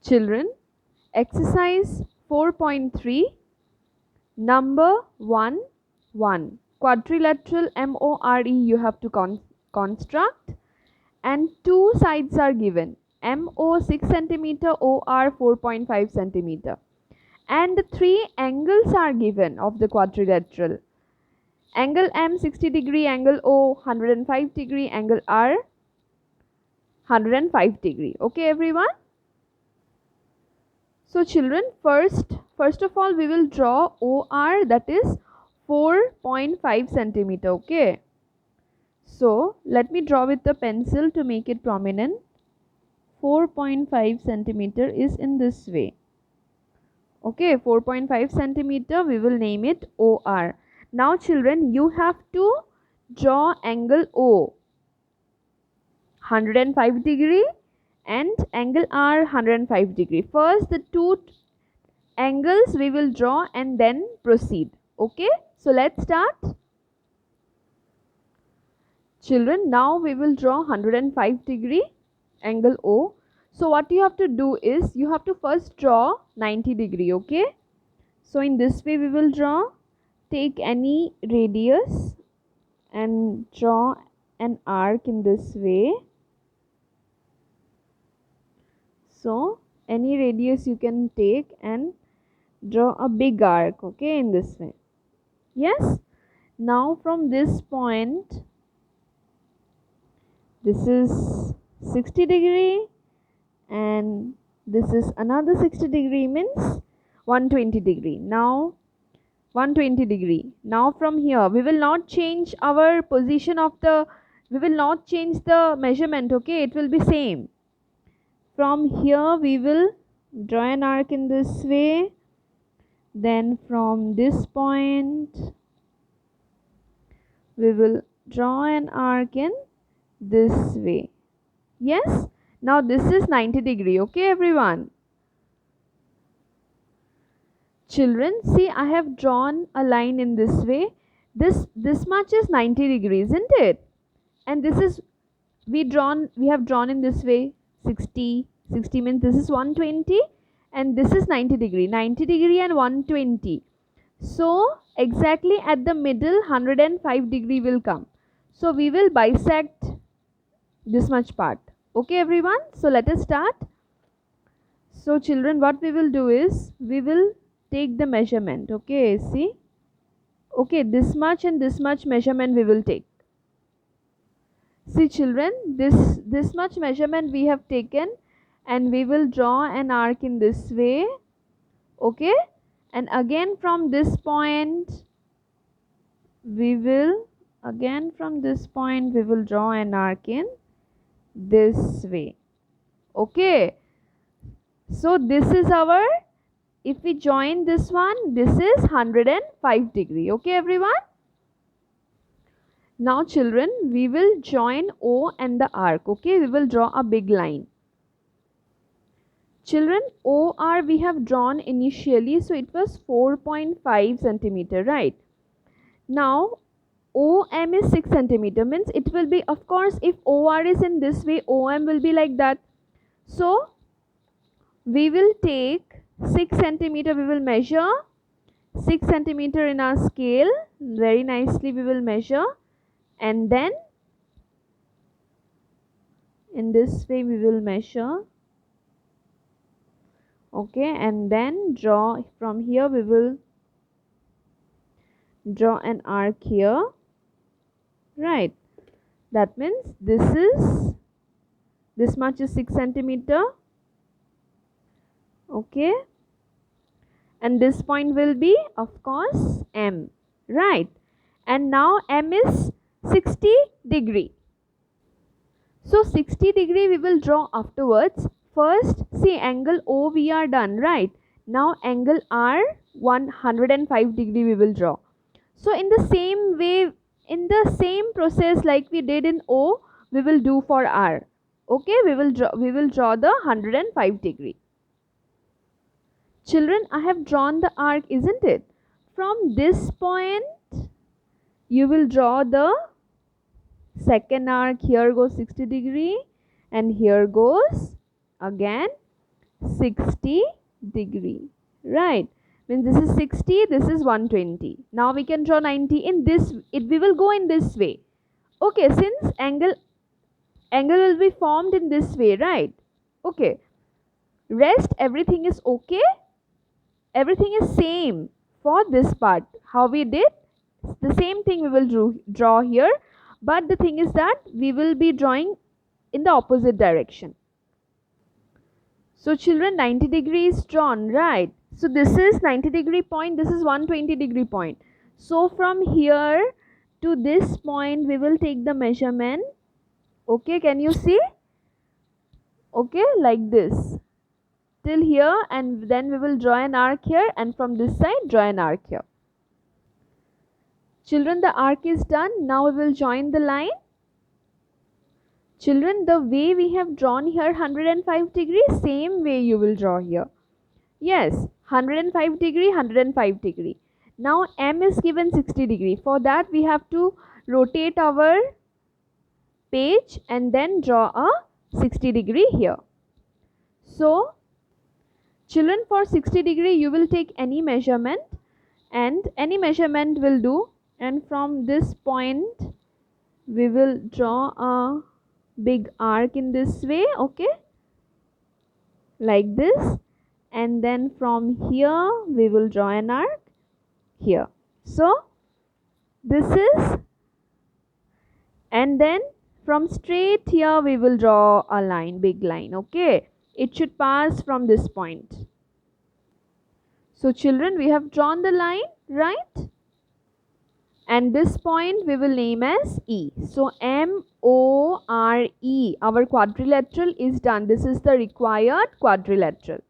Children, exercise 4.3, number 1, 1. Quadrilateral MORE you have to construct, and two sides are given. MO 6 centimeter, OR 4.5 centimeter. And the three angles are given of the quadrilateral. Angle M 60 degree, angle O 105 degree, angle R 105 degree. Okay everyone? So children, first of all we will draw OR, that is 4.5 centimeter. Okay. So let me draw with the pencil to make it prominent. 4.5 centimeter is in this way. Okay, 4.5 centimeter, we will name it OR. Now children, you have to draw angle O 105 degree and angle R 105 degree. First the two angles we will draw and then proceed. Okay, so let's start. Children, now we will draw 105 degree angle O. So what you have to do is you have to first draw 90 degree. Okay, so in this way we will draw. Take any radius and draw an arc in this way. So any radius you can take and draw a big arc. Okay, in this way. Yes. Now from this point, this is 60 degree and this is another 60 degree, means 120 degree. Now 120 degree. Now from here we will not change our position of the, we will not change the measurement. Okay, it will be same. From here we will draw an arc in this way. Then from this point we will draw an arc in this way. Yes. Now this is 90 degree. Okay everyone? Children, see, I have drawn a line in this way. This much is 90 degrees, isn't it? And this is we have drawn in this way 60 means this is 120 and this is 90 degree. 90 degree and 120. So exactly at the middle 105 degree will come. So we will bisect this much part. Okay everyone? So let us start. So children, what we will do is we will take the measurement. Okay, see, okay, this much and this much measurement we will take. See children, this much measurement we have taken and we will draw an arc in this way. Okay, and again from this point we will draw an arc in this way. Okay, so this is our, if we join this one, this is 105 degree. Okay everyone? Now children, we will join O and the arc. Okay, we will draw a big line. Children, OR we have drawn initially, so it was 4.5 centimeter, right? Now OM is 6 centimeter, means it will be, of course, if OR is in this way, OM will be like that. So we will take 6 centimeter, we will measure 6 centimeter in our scale. Very nicely we will measure, and then in this way we will measure. Okay, and then draw from here, we will draw an arc here, right? That means this much is 6 centimeter. Okay, and this point will be, of course, M, right? And now M is 60 degree. So 60 degree we will draw afterwards. First, see, angle O we are done, right? Now angle R 105 degree we will draw. So in the same way, in the same process like we did in O, we will do for R. Okay, we will draw the 105 degree. Children, I have drawn the arc, isn't it? From this point you will draw the second arc. Here goes 60 degree and here goes again 60 degree, right? When this is 60, this is 120. Now we can draw 90 in this, we will go in this way. Okay, since angle will be formed in this way, right? Okay, rest everything is okay, everything is same for this part. How we did the same thing we will draw here, but the thing is that we will be drawing in the opposite direction. So children, 90 degrees drawn, right? So this is 90 degree point, this is 120 degree point. So from here to this point we will take the measurement. Okay, can you see? Okay, like this till here, and then we will draw an arc here, and from this side draw an arc here. Children, the arc is done. Now we will join the line. Children, the way we have drawn here 105 degrees, same way you will draw here. Yes, 105 degree, 105 degree. Now M is given 60 degree. For that we have to rotate our page and then draw a 60 degree here. So children, for 60 degree you will take any measurement, and any measurement will do, and from this point we will draw a big arc in this way, okay, like this, and then from here we will draw an arc here. So this is, and then from straight here we will draw a line, big line, okay, it should pass from this point. So children, we have drawn the line, right? And this point we will name as E. So MORE, our quadrilateral is done. This is the required quadrilateral.